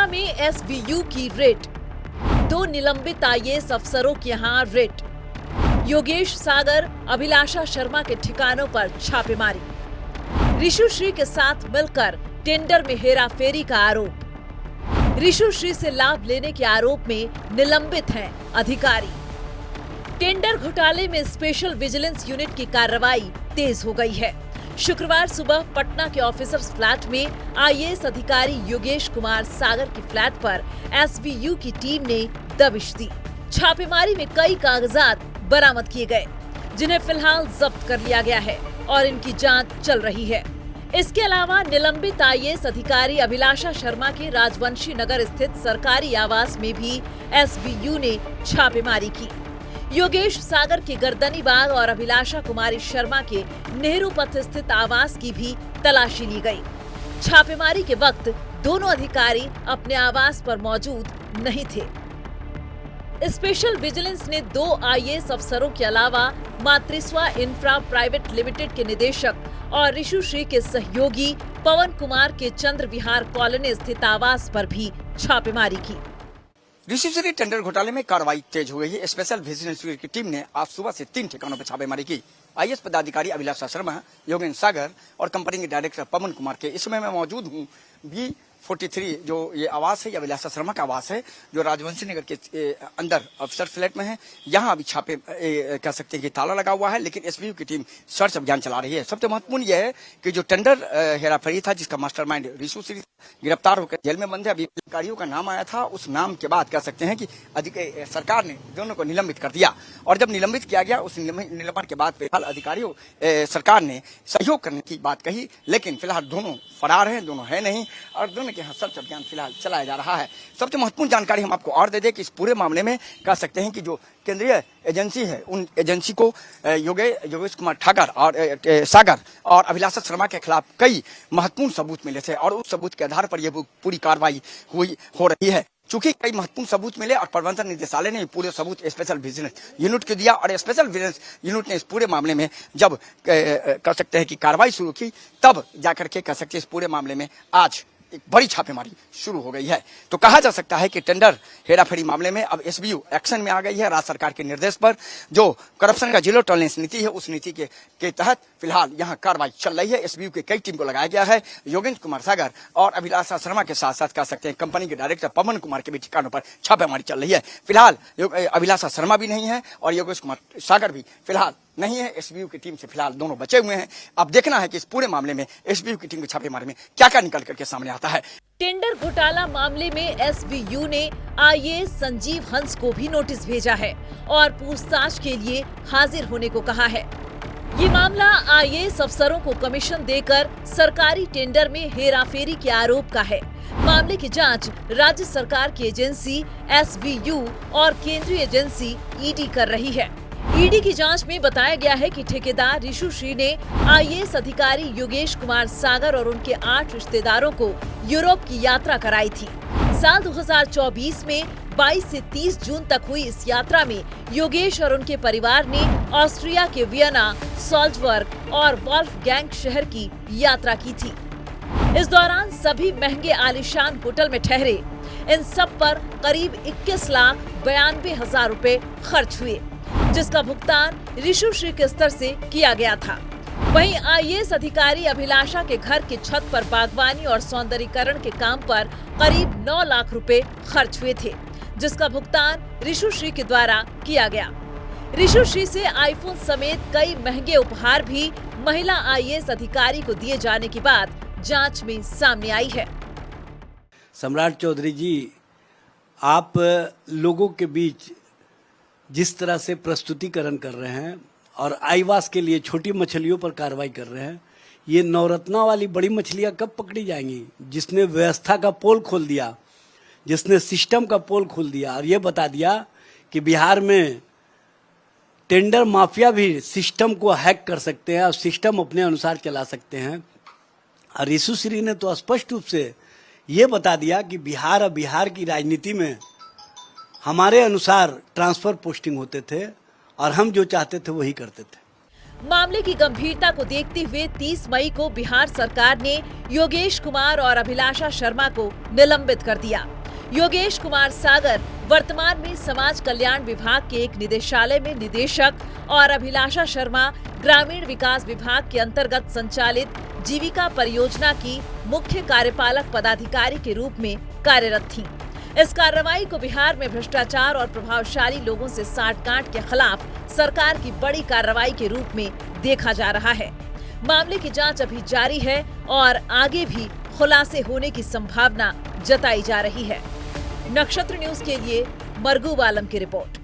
पटना में एसवीयू की रेड, 2 निलंबित आईएएस अफसरों के यहाँ रेड, योगेश सागर, अभिलाषा शर्मा के ठिकानों पर छापेमारी, ऋषुश्री के साथ मिलकर टेंडर में हेराफेरी का आरोप, ऋषुश्री से लाभ लेने के आरोप में निलंबित हैं अधिकारी। टेंडर घोटाले में स्पेशल विजिलेंस यूनिट की कार्रवाई तेज हो गई है। शुक्रवार सुबह पटना के ऑफिसर्स फ्लैट में आईएएस अधिकारी योगेश कुमार सागर की फ्लैट पर एसवीयू की टीम ने दबिश दी। छापेमारी में कई कागजात बरामद किए गए, जिन्हें फिलहाल जब्त कर लिया गया है और इनकी जांच चल रही है। इसके अलावा निलंबित आईएएस अधिकारी अभिलाषा शर्मा के राजवंशी नगर स्थित सरकारी आवास में भी एसवीयू ने छापेमारी की। योगेश सागर के गर्दनी बाग और अभिलाषा कुमारी शर्मा के नेहरू पथ स्थित आवास की भी तलाशी ली गई। छापेमारी के वक्त दोनों अधिकारी अपने आवास पर मौजूद नहीं थे। स्पेशल विजिलेंस ने 2 आईएएस अफसरों के अलावा मातृस्वा इंफ्रा प्राइवेट लिमिटेड के निदेशक और ऋषुश्री के सहयोगी पवन कुमार के चंद्र विहार कॉलोनी स्थित आवास पर भी छापेमारी की। ऋषिश्री टेंडर घोटाले में कार्रवाई तेज हो गई है। स्पेशल विजिलेंस की टीम ने आज सुबह से 3 ठिकानों पर छापेमारी की। आईएएस पदाधिकारी अभिलाषा शर्मा, योगेश सागर और कंपनी के डायरेक्टर पवन कुमार के। इस समय मैं मौजूद हूँ B43 जो ये आवास है, ये अभिलाषा शर्मा का आवास है, जो राजवंशी नगर के अंदर अफसर फ्लैट में है। यहाँ अभी छापे कह सकते हैं कि ताला लगा हुआ है, लेकिन एसवीयू की टीम सर्च अभियान चला रही है। सबसे महत्वपूर्ण यह है कि जो टेंडर हेराफेरी था, जिसका मास्टरमाइंड ऋषुश्री गिरफ्तार होकर जेल में बंद है। अभी अधिकारियों का नाम आया था, उस नाम के बाद कह सकते हैं कि सरकार ने दोनों को निलंबित कर दिया। और जब निलंबित किया गया, उस निलंबन के बाद फिलहाल अधिकारियों सरकार ने सहयोग करने की बात कही, लेकिन फिलहाल दोनों फरार हैं, दोनों है नहीं, और दोनों के यहाँ सर्च अभियान फिलहाल चलाया जा रहा है। सबसे महत्वपूर्ण जानकारी हम आपको और दे दें कि इस पूरे मामले में कह सकते हैं कि जो केंद्रीय एजेंसी है, उन एजेंसी को योगेश कुमार सागर और अभिलाषा शर्मा के खिलाफ कई महत्वपूर्ण सबूत मिले थे, और उस सबूत के आधार पर यह पूरी कार्रवाई हो रही है। चूंकि कई महत्वपूर्ण सबूत मिले और प्रबंधन निदेशालय ने पूरे सबूत स्पेशल विजिलेंस यूनिट को दिया, और स्पेशल विजिलेंस यूनिट ने इस पूरे मामले में जब कह सकते हैं कि कार्रवाई शुरू की, तब जाकर के कह सकते हैं इस पूरे मामले में आज एक बड़ी छापेमारी शुरू हो गई है। तो कहा जा सकता है कि टेंडर हेराफेरी मामले में अब एसवीयू एक्शन में आ गई है। राज्य सरकार के निर्देश पर जो करप्शन का जीरो टॉलरेंस नीति है, उस नीति के तहत फिलहाल यहाँ कार्रवाई चल रही है। एसवीयू के कई टीम को लगाया गया है। योगेश कुमार सागर और अभिलाषा शर्मा के साथ साथ कह सकते हैं कंपनी के डायरेक्टर पवन कुमार के भी ठिकानों पर छापेमारी चल रही है। फिलहाल अभिलाषा शर्मा भी नहीं है और योगेश कुमार सागर भी फिलहाल नहीं है। एसवीयू की टीम से फिलहाल दोनों बचे हुए हैं। अब देखना है कि इस पूरे मामले में एसवीयू की टीम के छापेमारी में क्या क्या निकल करके सामने आता है। टेंडर घोटाला मामले में एसवीयू ने आईएएस संजीव हंस को भी नोटिस भेजा है और पूछताछ के लिए हाजिर होने को कहा है। ये मामला आईएएस अफसरों को कमीशन देकर सरकारी टेंडर में हेराफेरी के आरोप का है। मामले की जांच राज्य सरकार की एजेंसी एसवीयू और केंद्रीय एजेंसी ईडी कर रही है। ईडी की जांच में बताया गया है कि ठेकेदार ऋषुश्री ने आईएएस अधिकारी योगेश कुमार सागर और उनके 8 रिश्तेदारों को यूरोप की यात्रा कराई थी। साल 2024 में 22 से 30 जून तक हुई इस यात्रा में योगेश और उनके परिवार ने ऑस्ट्रिया के वियना, सॉल्जबर्ग और वॉल्फगैंग शहर की यात्रा की थी। इस दौरान सभी महंगे आलीशान होटल में ठहरे। इन सब पर करीब 21,92,000 रुपए खर्च हुए, जिसका भुगतान ऋषुश्री के स्तर से किया गया था। वहीं आईएएस अधिकारी अभिलाषा के घर के छत पर बागवानी और सौंदर्यीकरण के काम पर करीब 9 लाख रुपए खर्च हुए थे, जिसका भुगतान ऋषुश्री के द्वारा किया गया। ऋषुश्री से आईफोन समेत कई महंगे उपहार भी महिला आईएएस अधिकारी को दिए जाने की बात जांच में सामने आई है। सम्राट चौधरी जी, आप लोगों के बीच जिस तरह से प्रस्तुतिकरण कर रहे हैं और आईवास के लिए छोटी मछलियों पर कार्रवाई कर रहे हैं, ये नवरत्ना वाली बड़ी मछलियां कब पकड़ी जाएंगी? जिसने व्यवस्था का पोल खोल दिया, जिसने सिस्टम का पोल खोल दिया और ये बता दिया कि बिहार में टेंडर माफिया भी सिस्टम को हैक कर सकते हैं और सिस्टम अपने अनुसार चला सकते हैं। और ऋषुश्री ने तो स्पष्ट रूप से ये बता दिया कि बिहार और बिहार की राजनीति में हमारे अनुसार ट्रांसफर पोस्टिंग होते थे और हम जो चाहते थे वही करते थे। मामले की गंभीरता को देखते हुए 30 मई को बिहार सरकार ने योगेश कुमार और अभिलाषा शर्मा को निलंबित कर दिया। योगेश कुमार सागर वर्तमान में समाज कल्याण विभाग के एक निदेशालय में निदेशक और अभिलाषा शर्मा ग्रामीण विकास विभाग के अंतर्गत संचालित जीविका परियोजना की मुख्य कार्यपालक पदाधिकारी के रूप में कार्यरत थीं। इस कार्रवाई को बिहार में भ्रष्टाचार और प्रभावशाली लोगों से साठगांठ के खिलाफ सरकार की बड़ी कार्रवाई के रूप में देखा जा रहा है। मामले की जांच अभी जारी है और आगे भी खुलासे होने की संभावना जताई जा रही है। नक्षत्र न्यूज के लिए मरगूब आलम की रिपोर्ट।